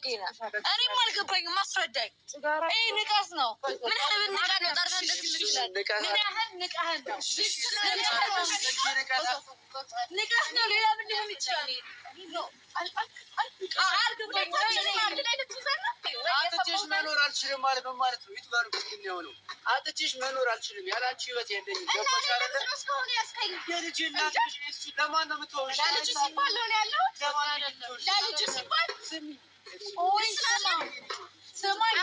እኔ አልገባኝም። ማስረዳኝ። ይሄ ንቀት ነው። ምን ያህል ንቀት ነው? ጠርተህ እንደዚህ ምን ይችላል? ምን ያህል ንቀት ነው? ንቀት ነው። ሌላ ምን ሊሆን ይችላል? አጥቼሽ መኖር አልችልም ማለት ነው ማለት ነው። ይትባሉ ግን የሆነው አጥቼሽ መኖር አልችልም ያላንቺ ህይወት የለኝም። ገባሽ አይደለ? የልጅ እናት ልጅ ለማን ነው የምትሆንሽ? ለልጅ ሲባል ነው ያለው። ለልጅ ሲባል ስሚ ኦይ ሰማይ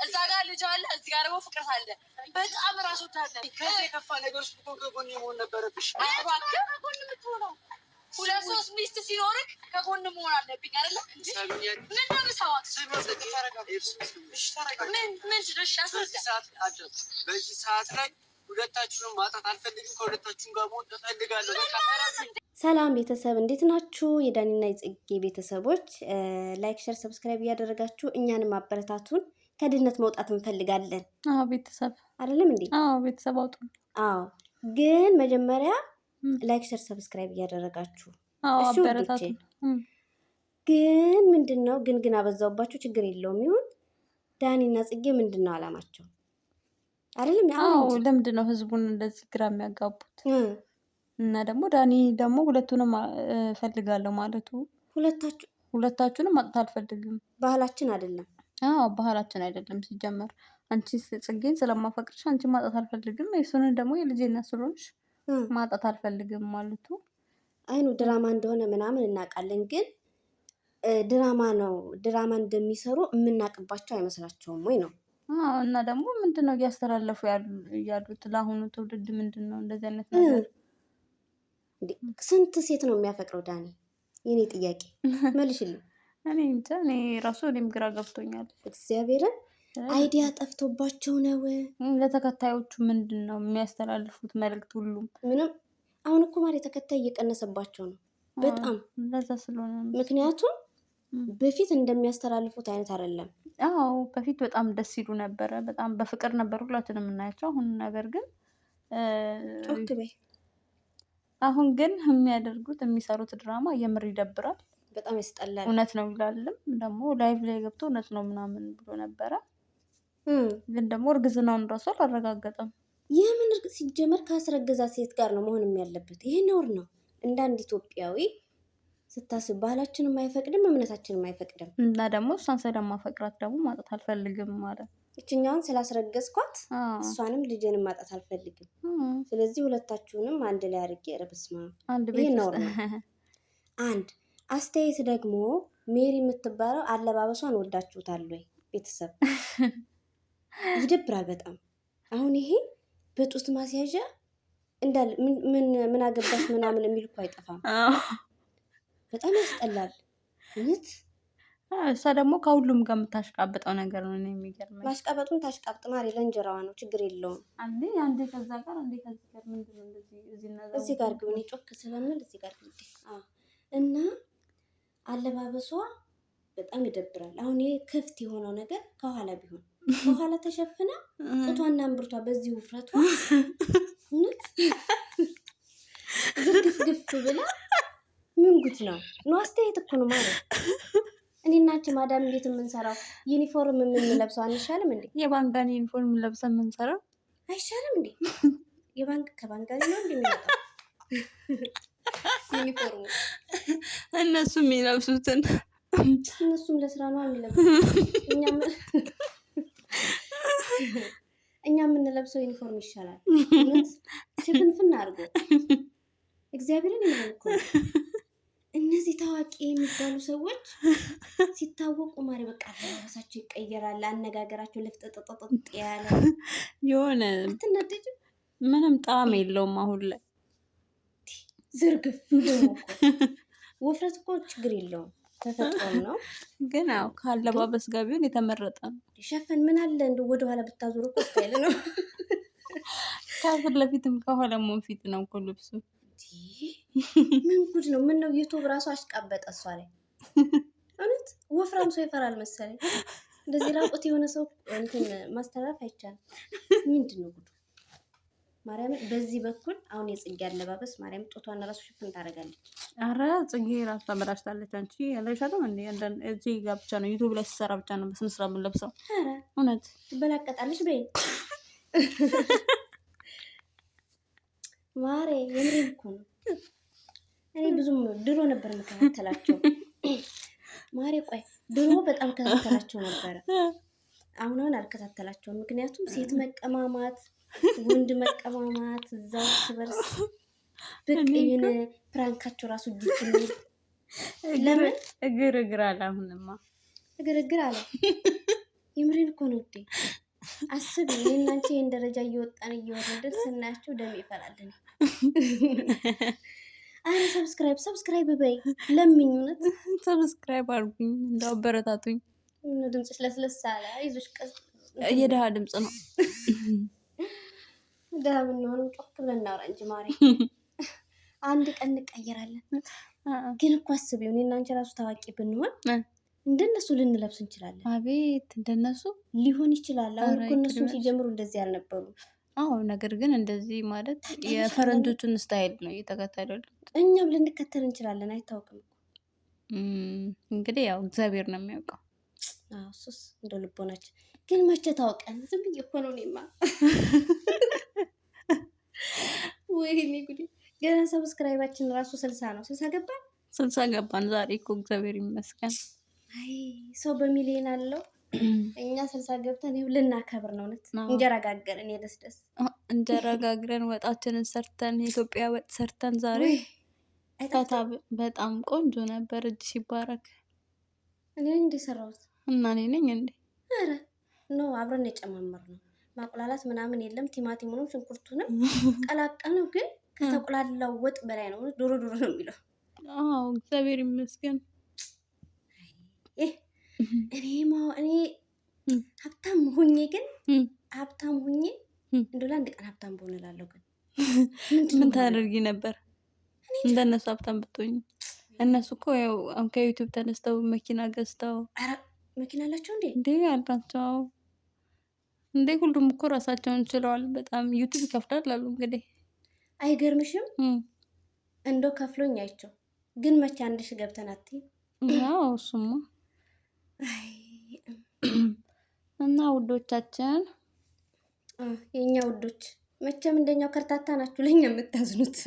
እዛ ጋር ልጅ አለ፣ እዚህ ጋር ደግሞ ፍቅር አለ። በጣም ራሱ ታለ ከዚህ የከፋ ነገር ውስጥ ከጎን መሆን ነበረብሽ። ሁለት ሶስት ሚስት ሲኖርክ ከጎን መሆን አለብኝ አይደለ? ምን ነው የምሰማት? በዚህ ሰዓት ላይ ሁለታችሁንም ማጣት አልፈልግም። ከሁለታችሁም ጋር መሆን እፈልጋለሁ። ሰላም ቤተሰብ እንዴት ናችሁ? የዳኒና የጽጌ ቤተሰቦች ላይክ፣ ሸር፣ ሰብስክራይብ እያደረጋችሁ እኛንም አበረታቱን። ከድህነት መውጣት እንፈልጋለን። አዎ ቤተሰብ አይደለም እንዴ? አዎ ቤተሰብ አውጡ። አዎ ግን መጀመሪያ ላይክ፣ ሸር፣ ሰብስክራይብ እያደረጋችሁ እሺ አበረታቱን። ግን ምንድነው ግን አበዛውባችሁ። ችግር የለውም ይሁን። ዳኒና ጽጌ ምንድነው አላማቸው? አይደለም አዎ ለምንድን ነው ህዝቡን እንደዚህ ግራ የሚያጋቡት? እና ደግሞ ዳኒ ደግሞ ሁለቱንም ፈልጋለሁ ማለቱ ሁለታችሁንም ማጣት አልፈልግም። ባህላችን አይደለም። አዎ ባህላችን አይደለም። ሲጀመር አንቺ ጽጌን ስለማፈቅርሽ አንቺ ማጣት አልፈልግም፣ እሱን ደግሞ የልጄና ስለሆንሽ ማጣት አልፈልግም ማለቱ አይኑ ድራማ እንደሆነ ምናምን እናውቃለን። ግን ድራማ ነው። ድራማ እንደሚሰሩ የምናውቅባቸው አይመስላቸውም ወይ ነው? አዎ እና ደግሞ ምንድነው እያስተላለፉ ያሉት ለአሁኑ ትውልድ? ምንድነው እንደዚህ አይነት ነገር? ስንት ሴት ነው የሚያፈቅረው ዳኒ? የኔ ጥያቄ መልሽልኝ። እኔ እንጃ። እኔ ራሱ እኔም ግራ ገብቶኛል። እግዚአብሔርን አይዲያ ጠፍቶባቸው ነው። ለተከታዮቹ ምንድን ነው የሚያስተላልፉት መልእክት? ሁሉም ምንም። አሁን እኮ ማለት ተከታይ እየቀነሰባቸው ነው በጣም ለዛ ስለሆነ። ምክንያቱም በፊት እንደሚያስተላልፉት አይነት አይደለም። አዎ በፊት በጣም ደስ ይሉ ነበረ። በጣም በፍቅር ነበር ሁላችንም የምናያቸው። አሁን ነገር ግን ኦኬ በይ። አሁን ግን የሚያደርጉት የሚሰሩት ድራማ የምር ይደብራል። በጣም ያስጠላል። እውነት ነው ይላልም ደግሞ ላይቭ ላይ ገብቶ እውነት ነው ምናምን ብሎ ነበረ። ግን ደግሞ እርግዝናውን ራሱ አላረጋገጠም። የምን ሲጀመር ካስረገዛ ሴት ጋር ነው መሆንም ያለበት። ይሄ ነውር ነው። እንደ አንድ ኢትዮጵያዊ ስታስብ ባህላችንም አይፈቅድም፣ እምነታችንም አይፈቅድም። እና ደግሞ እሷን ስለማፈቅራት ደግሞ ማጣት አልፈልግም ማለት እችኛውን ስላስረገዝኳት እሷንም ልጄንም ማጣት አልፈልግም። ስለዚህ ሁለታችሁንም አንድ ላይ አድርጌ ረብስማ ይሄ ነውር ነው። አንድ አስተያየት ደግሞ ሜሪ የምትባለው አለባበሷን ወዳችሁታል ወይ ቤተሰብ? ይደብራል በጣም። አሁን ይሄ በጡት ማስያዣ እንዳለ ምን አገባሽ ምናምን የሚል እኮ አይጠፋም። በጣም ያስጠላል እውነት። እሷ ደግሞ ከሁሉም ጋር የምታሽቃብጠው ነገር ነው የሚገርመኝ። ማሽቃበጡን ታሽቃብጥ ማሪ፣ ለእንጀራዋ ነው ችግር የለውም። አንዴ ከዛ ጋር አንዴ ከዚህ ጋር ምንድነው እንደዚህ እዚህ ጋር ግን ጮክ ስለምል እዚህ ጋር ግዴ እና አለባበሷ በጣም ይደብራል። አሁን ይሄ ክፍት የሆነው ነገር ከኋላ ቢሆን ከኋላ ተሸፍና ጡቷና እምብርቷ በዚህ ውፍረቷ እውነት ግፍ ብላ ምን ጉድ ነው? አስተያየት እኮ ነው ማለት። እኔና አንቺ ማዳም እንዴት የምንሰራው ዩኒፎርም የምንለብሰው አንሻልም እንዴ? የባንጋን ዩኒፎርም ለብሰን የምንሰራው አይሻልም እንዴ? ከባንጋን ነው እንደሚመጣው ዩኒፎርሙ። እነሱ የሚለብሱትን እነሱም ለስራ ነው የሚለብሱት። እኛ የምንለብሰው ዩኒፎርም ይሻላል። ሽፍንፍና አድርጎ እግዚአብሔርን ይላል እኮ። እነዚህ ታዋቂ የሚባሉ ሰዎች ሲታወቁ ማሪ በቃ ራሳቸው ይቀየራል። አነጋገራቸው ልፍጥጥጥጥ ያለ የሆነ አትናደጅም? ምንም ጣዕም የለውም አሁን ላይ ዝርግፍ ውፍረት እኮ ችግር የለውም ተፈጥሮ ነው። ግን አዎ ከአለባበስ ጋር ቢሆን የተመረጠ ነው። ሸፈን ምን አለ እንደ ወደኋላ ብታዞር እኮ ስታይል ነው። ከፊት ለፊትም ከኋላም ፊት ነው እኮ ልብሱ። ምን ጉድ ነው? ምን ነው ዩቱብ ራሱ አሽቃበጠ እሷ ላይ እውነት ወፍራም ሰው ይፈራል መሰለኝ። እንደዚህ ራቁት የሆነ ሰው እንትን ማስተላለፍ አይቻልም። ምንድን ነው ጉዱ? ማርያም በዚህ በኩል አሁን የጽጌ አለባበስ ማርያም ጦቷን ራሱ ሽፍን ታደርጋለች። አረ ጽጌ ራሱ ተበላሽታለች። አንቺ ያለሻለም እንዴ? እዚህ ጋር ብቻ ነው ዩቲዩብ ላይ ሲሰራ ብቻ ነው በስነ ስርዓት የምንለብሰው። አረ እውነት ትበላቀጣለች በይ ማሬ። የምሬን እኮ ነው። እኔ ብዙም ድሮ ነበር የምከታተላቸው ማሬ። ቆይ ድሮ በጣም ከታተላቸው ነበረ። አሁን አልከታተላቸውም። ምክንያቱም ሴት መቀማማት ወንድ መቀማማት እዛው ስበርስ በቀይነ ፕራንካቸው ራሱ ዲክኒ ለምን እግር አለ። አሁንማ እግር አለ። የምሬን እኮ ነው። አስብ እኔና አንቺ ይሄን ደረጃ እየወጣን እየወረድን ስናያቸው ደም ይፈላልን። አረ ሰብስክራይብ በይ ለምኝ። እውነት ሰብስክራይብ አድርጉኝ፣ እንደው አበረታቱኝ። ድምፅሽ ለስለስ አለ። አይዞሽ ቀስ የደሃ ድምፅ ነው። ደሃ ብንሆንም ጮክ ብለን እናውራ እንጂ ማሪ። አንድ ቀን እንቀየራለን። ግን እኮ አስቢው እኔና አንቺ ራሱ ታዋቂ ብንሆን እንደነሱ ልንለብስ እንችላለን። አቤት እንደነሱ ሊሆን ይችላል። አሁን እኮ እነሱ ሲጀምሩ እንደዚህ አልነበሩ። አዎ ነገር ግን እንደዚህ ማለት የፈረንጆቹን ስታይል ነው እየተከተሉ። እኛም ልንከተል እንችላለን። አይታወቅም እኮ እንግዲህ ያው እግዚአብሔር ነው የሚያውቀው። አዎ እሱስ እንደው ልቦናችን ግን መቼ ታውቀን። ዝም ብዬ እኮ ነው እኔማ። ወይኔ ጉዴ! ገና ሰብስክራይባችን ራሱ 60 ነው። 60 ገባን ዛሬ እኮ እግዚአብሔር ይመስገን። አይ ሰው በሚሊዮን አለው። እኛ 60 ገብተን ይኸው ልናከብር ነው። እውነት እንጀራ ጋገርን። የደስደስ እንጀራ ጋግረን ወጣችንን ሰርተን የኢትዮጵያ ወጥ ሰርተን ዛሬ በጣም ቆንጆ ነበር። እጅ ሲባረክ። እኔ እንደ ሰራሁት እና እኔ ነኝ እንዴ? አረ ኖ አብረን የጨማመር ነው። ማቁላላት ምናምን የለም። ቲማቲሙንም ሽንኩርቱንም ቀላቀል ነው። ግን ከተቁላላው ወጥ በላይ ነው። ዶሮ ነው የሚለው። አዎ እግዚአብሔር ይመስገን። እኔ ሀብታም ሆኜ ግን ሀብታም ሆኜ እንደው ለአንድ ቀን ሀብታም ብሆን እላለሁ። ግን ምን ታደርጊ ነበር እንደነሱ ሀብታም ብትሆኝ? እነሱ እኮ ያው ከዩቲዩብ ተነስተው መኪና ገዝተው። ኧረ መኪና አላቸው እንዴ? እንዴ አላቸው እንዴ? ሁሉም እኮ ራሳቸውን ችለዋል። በጣም ዩቲዩብ ይከፍላል አሉ። እንግዲህ አይገርምሽም? እንደው ከፍሎኝ አይቸው። ግን መቼ አንድ ሺህ ገብተን አትይም? አዎ እሱማ እና ውዶቻችን፣ የኛ ውዶች መቼም እንደኛው ከርታታ ናችሁ ለኛ የምታዝኑት።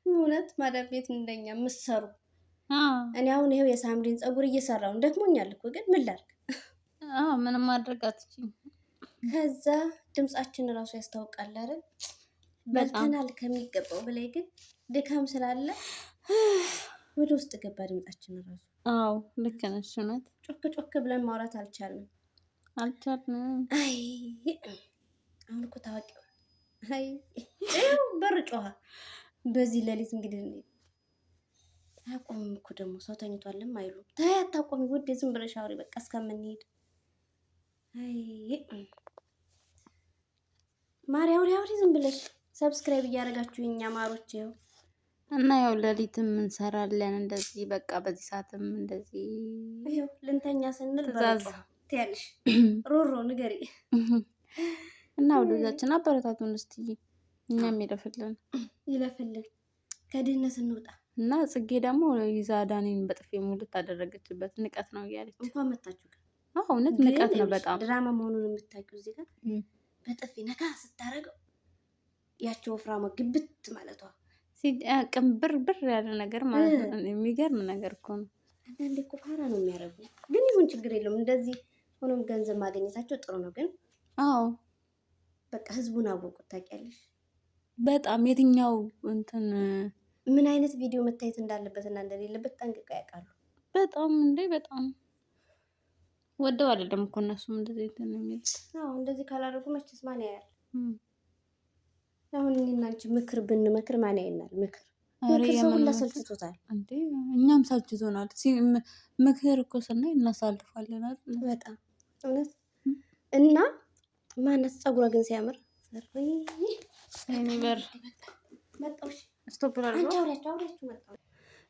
እውነት ማዳም ቤት እንደኛ የምትሰሩ። እኔ አሁን ይሄው የሳምሪን ፀጉር እየሰራው ደክሞኛል እኮ ግን ምን ላድርግ? ምንም ማድረግ አትችይም። ከዛ ድምጻችን እራሱ ያስታውቃል አይደል? በልተናል ከሚገባው በላይ ግን ድካም ስላለ ወደ ውስጥ ገባ ድምጻችን እራሱ። አዎ ልክ ነሽ። እውነት ጮክ ብለን ማውራት አልቻልንም። አይ አሁን እኮ ታዋቂው አይ በር ጮኸ። በዚህ ሌሊት እንግዲህ አያቆምም እኮ ደግሞ ሰው ተኝቷልም አይሉ። ታይ አታቆሚ ውዴ፣ ዝም ብለሽ አውሪ በቃ እስከምንሄድ። አይ ማሪ አውሪ ዝም ብለሽ ሰብስክራይብ እያደረጋችሁ የኛ ማሮች ይኸው። እና ያው ሌሊትም እንሰራለን እንደዚህ በቃ በዚህ ሰዓትም እንደዚህ ይኸው ልንተኛ ስንል ትያለሽ ሮሮ ንገሪ። እና ወደዛችን አበረታቱን እስቲ፣ እኛም ይለፍልን ከድህነት እንውጣ። እና ጽጌ ደግሞ ይዛ ዳኒን በጥፊ ሙሉ ታደረገችበት። ንቀት ነው እያለች እንኳን መታችሁ። አዎ እውነት ንቀት ነው በጣም። ድራማ መሆኑን የምታውቂው እዚህ ጋር በጥፊ ነካ ስታደርገው ያቸው ወፍራማ ግብት ማለቷ ቅንብር ያለ ነገር ማለት ነው። የሚገርም ነገር እኮ ነው። አንዳንዴ እኮ ፋራ ነው የሚያደርጉ። ግን ይሁን ችግር የለውም። እንደዚህ ሆኖም ገንዘብ ማግኘታቸው ጥሩ ነው። ግን አዎ በቃ ህዝቡን አወቁት። ታውቂያለሽ በጣም የትኛው እንትን ምን አይነት ቪዲዮ መታየት እንዳለበት እና እንደሌለበት ጠንቅቀው ያውቃሉ። በጣም እንዴ በጣም ወደው አይደለም እኮ እነሱም እንደዚህ እንትን የሚል። አዎ እንደዚህ ካላደረጉ መቼስ ማን ያያል? አሁን እኔና አንቺ ምክር ብንመክር ማን ያይናል? ምክር ሰው ሁላ ሰልችቶታል እንዴ? እኛም ሰልችቶናል። ምክር እኮ ስናይ እናሳልፋለን አይደል? በጣም እውነት። እና ማነስ ፀጉሯ ግን ሲያምር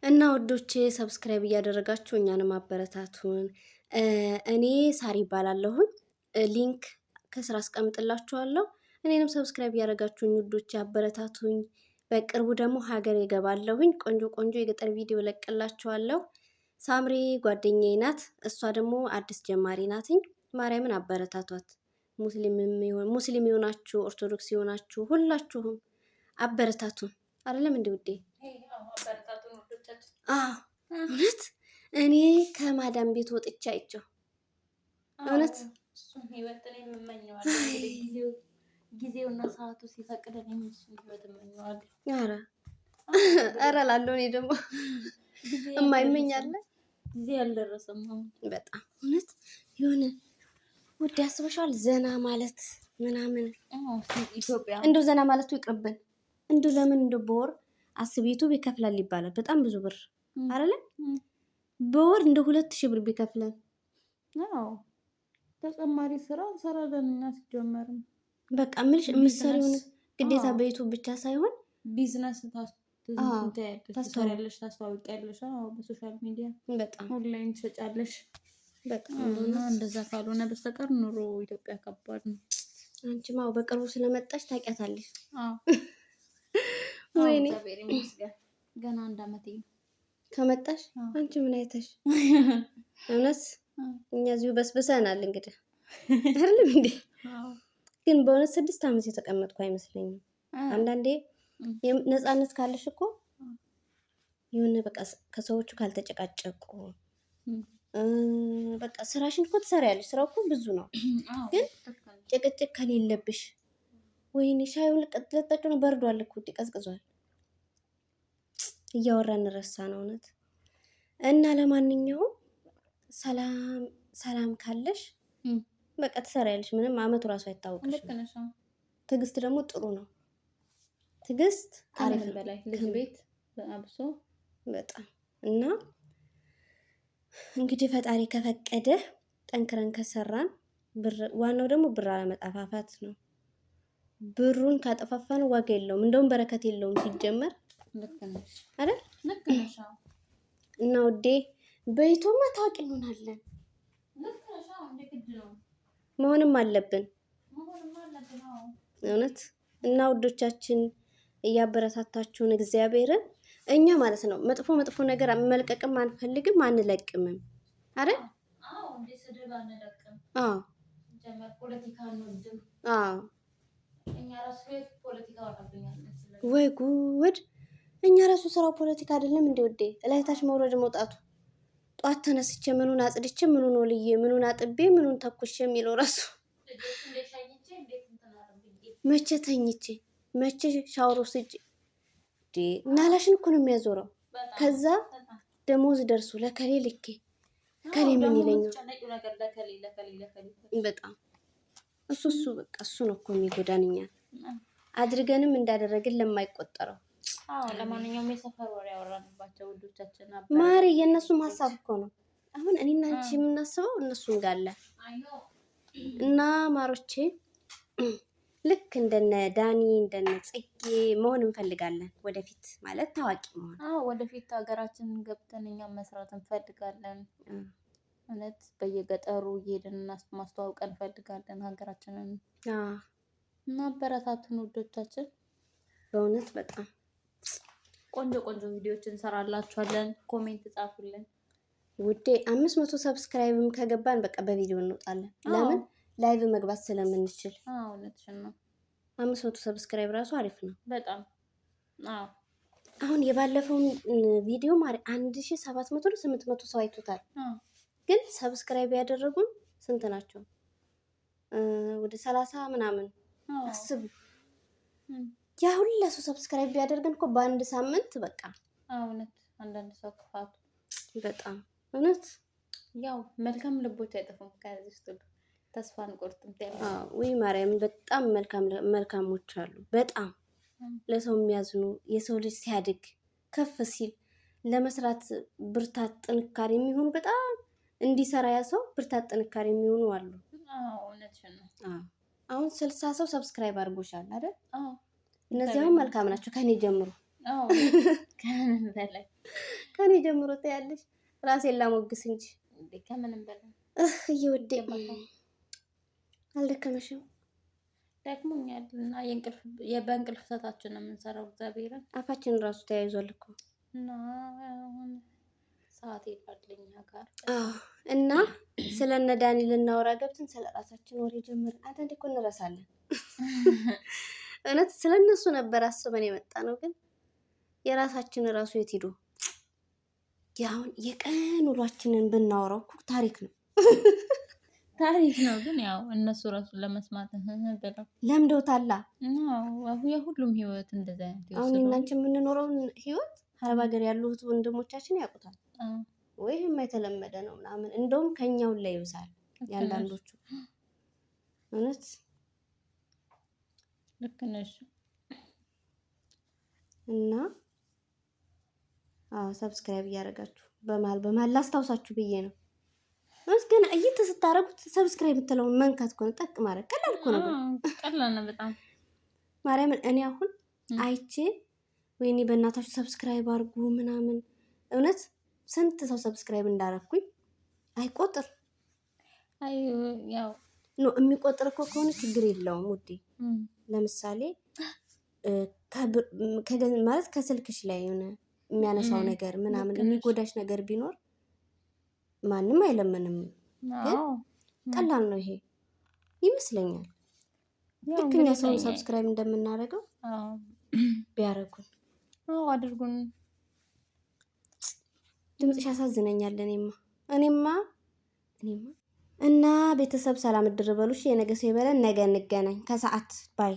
እና ወዶቼ ሰብስክራይብ እያደረጋችሁ እኛንም አበረታቱን። እኔ ሳሪ ይባላለሁኝ። ሊንክ ከስራ አስቀምጥላችኋለሁ። እኔንም ሰብስክራይብ እያደረጋችሁኝ ውዶቼ አበረታቱኝ። በቅርቡ ደግሞ ሀገር ይገባለሁኝ። ቆንጆ ቆንጆ የገጠር ቪዲዮ ለቅላችኋለሁ። ሳምሪ ጓደኛዬ ናት። እሷ ደግሞ አዲስ ጀማሪ ናትኝ። ማርያምን አበረታቷት። ሙስሊም የሆናችሁ ኦርቶዶክስ የሆናችሁ ሁላችሁም አበረታቱን። አይደለም እንዴ ውዴ? እውነት እኔ ከማዳም ቤት ወጥቼ አይቼው እውነት ጊዜውና ሰዓቱ ሲፈቅደን ህይወት እመኘዋለሁ። ኧረ እላለሁ እኔ ደግሞ እማይመኛለ ጊዜ ያልደረሰም በጣም እውነት የሆነ ውድ ያስበሻል። ዘና ማለት ምናምን ኢትዮጵያ እንደው ዘና ማለቱ ይቅርብን። እንደው ለምን እንደው በወር አስቤቱ ቢከፍላል ይባላል። በጣም ብዙ ብር አይደለ? በወር እንደ 2000 ብር ቢከፍላል። ተጨማሪ ስራ እንሰራለን እኛ ሲጀመርም በቃ ምልሽ የምትሰሪውን ግዴታ በዩቱብ ብቻ ሳይሆን ቢዝነስ ታስተዋውቂያለሽ፣ ታስተዋውቂያለሽ በሶሻል ሚዲያ በጣም ኦንላይን ትሸጫለሽ። በጣም እንደዛ ካልሆነ በስተቀር ኑሮ ኢትዮጵያ ከባድ ነው። አንቺማ በቅርቡ ስለመጣሽ ታውቂያታለሽ። ወይኔ ገና 1 ዓመቴ ከመጣሽ አንቺ ምን አይተሽ? እውነት እኛ እዚሁ በስብሰናል እንግዲህ አይደለም እንዴ? ግን በእውነት 6 ዓመት የተቀመጥኩ አይመስለኝም። አንዳንዴ ነፃነት ካለሽ እኮ የሆነ በቃ ከሰዎቹ ካልተጨቃጨቁ በቃ ስራሽን እኮ ትሰሪያለሽ። ስራው እኮ ብዙ ነው፣ ግን ጭቅጭቅ ከሌለብሽ ወይኔ ሻዩን ልቀጥለጣችሁ ነው። በርዷል እኮ ቀዝቅዟል። እያወራን ረሳ ነው እውነት። እና ለማንኛውም ሰላም ካለሽ በቃ ትሰሪያለሽ። ምንም አመቱ ራሱ አይታወቅሽም። ትዕግስት ደግሞ ጥሩ ነው። ትዕግስት አሪፍ በላይ ልጅ ቤት አብሶ በጣም እና እንግዲህ ፈጣሪ ከፈቀደ ጠንክረን ከሰራን ዋናው ደግሞ ብር አለመጣፋፋት ነው። ብሩን ካጠፋፋን ዋጋ የለውም፣ እንደውም በረከት የለውም ሲጀመር አይደል? እና ውዴ በይቶማ ታዋቂ እንሆናለን። መሆንም አለብን እውነት። እና ውዶቻችን እያበረታታችሁን እግዚአብሔርን እኛ ማለት ነው መጥፎ ነገር መልቀቅም አንፈልግም አንለቅምም አይደል? ወይ ጉድ! እኛ ራሱ ስራው ፖለቲካ አይደለም እንዴ ውዴ? እላይታች መውረድ መውጣቱ ጧት ተነስቼ ምኑን አጽድቼ ምኑን ወልዬ ምኑን አጥቤ ምኑን ተኩሼ የሚለው ራሱ መቼ ተኝቼ መቼ ሻወር ወስጄ ናላሽን እኮ ነው የሚያዞረው። ከዛ ደሞዝ ደርሶ ለከሌ ልኬ ከሌ ምን ይለኛል? በጣም እሱ በቃ እሱ ነው እኮ የሚጎዳን እኛን አድርገንም እንዳደረግን ለማይቆጠረው። ለማንኛውም የሰፈር ወሬ ያወራንባቸው ውዶቻችን ማሪ የእነሱም ሀሳብ እኮ ነው። አሁን እኔና አንቺ የምናስበው እነሱም ጋር አለ እና ማሮቼ ልክ እንደነ ዳኒ እንደነ ጽጌ መሆን እንፈልጋለን። ወደፊት ማለት ታዋቂ መሆን። ወደፊት ሀገራችንን ገብተን እኛም መስራት እንፈልጋለን። እውነት በየገጠሩ እየሄድን ማስተዋወቅ እንፈልጋለን ሀገራችንን። እና አበረታቱን ውዶቻችን። በእውነት በጣም ቆንጆ ቪዲዮዎች እንሰራላችኋለን። ኮሜንት ጻፉልን ውዴ። 500 ሰብስክራይብም ከገባን በቃ በቪዲዮ እንወጣለን። ለምን ላይቭ መግባት ስለምንችል። እውነትሽን ነው። 500 ሰብስክራይብ ራሱ አሪፍ ነው በጣም። አሁን የባለፈውን ቪዲዮ ማሪ 1700 800 ሰው አይቶታል። ግን ሰብስክራይብ ያደረጉን ስንት ናቸው? ወደ 30 ምናምን። አስቡ ያ ሁላ ሰው ሰብስክራይብ ቢያደርገን እኮ በአንድ ሳምንት በቃ። እውነት አንዳንድ ሰው ክፋቱ በጣም እውነት። ያው መልካም ልቦች አይጠፉም ከዚህ ውስጥ ተስፋ አንቆርጥም። ወይ ማርያም በጣም መልካሞች አሉ። በጣም ለሰው የሚያዝኑ የሰው ልጅ ሲያድግ ከፍ ሲል ለመስራት ብርታት ጥንካሬ የሚሆኑ በጣም እንዲሰራ ያ ሰው ብርታት ጥንካሬ የሚሆኑ አሉ። አሁን 60 ሰው ሰብስክራይብ አድርጎሻል አይደል? እነዚያው መልካም ናቸው። ከኔ ጀምሮ ከኔ ጀምሮ ታያለሽ። ራሴን ላሞግስ እንጂ ከምንም በላይ እየወዴ አልደከመሽም? ደክሞኛል እና በእንቅልፍ ሰታችን ነው የምንሰራው። እግዚአብሔርን አፋችን ራሱ ተያይዟል እኮ እና አሁን ሰዓት ይባልኛ ጋር እና ስለነ ዳኒ ልናወራ ገብተን ስለ ራሳችን ወሬ ጀመርን። አንዳንዴ እኮ እንረሳለን። እውነት ስለነሱ ነበር አስበን የመጣ ነው፣ ግን የራሳችን ራሱ የት ሄዶ ያሁን የቀን ውሏችንን ብናወራው እኮ ታሪክ ነው። ታሪክ ነው፣ ግን ያው እነሱ ራሱ ለመስማት ብለው ለምደውታላ። የሁሉም ህይወት እንደዛ አይነት አሁን እናንቺ የምንኖረውን ህይወት አረብ ሀገር ያሉት ወንድሞቻችን ያውቁታል። ወይም የተለመደ ነው ምናምን፣ እንደውም ከኛው ላይ ይብሳል ያንዳንዶቹ። እውነት ልክ ነሽ። እና ሰብስክራይብ እያደረጋችሁ በመሀል ላስታውሳችሁ ብዬ ነው። ግን እይት ስታረጉት ሰብስክራይብ የምትለውን መንካት እኮ ነው። ጠቅ ማድረግ ቀላል እኮ ነው። ቀላል ነው በጣም ማርያምን። እኔ አሁን አይቼ ወይኔ በእናታችሁ ሰብስክራይብ አድርጉ ምናምን፣ እውነት ስንት ሰው ሰብስክራይብ እንዳረኩኝ አይቆጥር። ያው የሚቆጥር እኮ ከሆነ ችግር የለውም ውዴ። ለምሳሌ ማለት ከስልክሽ ላይ የሆነ የሚያነሳው ነገር ምናምን የሚጎዳሽ ነገር ቢኖር ማንም አይለምንም። ግን ቀላል ነው ይሄ ይመስለኛል። ልክ እኛ ሰውን ሰብስክራይብ እንደምናደርገው ቢያደርጉን አድርጉን። ድምፅሽ ያሳዝነኛል። እኔማ እና ቤተሰብ ሰላም እድር በሉሽ። የነገ ሰው ይበለን። ነገ እንገናኝ ከሰዓት ባይ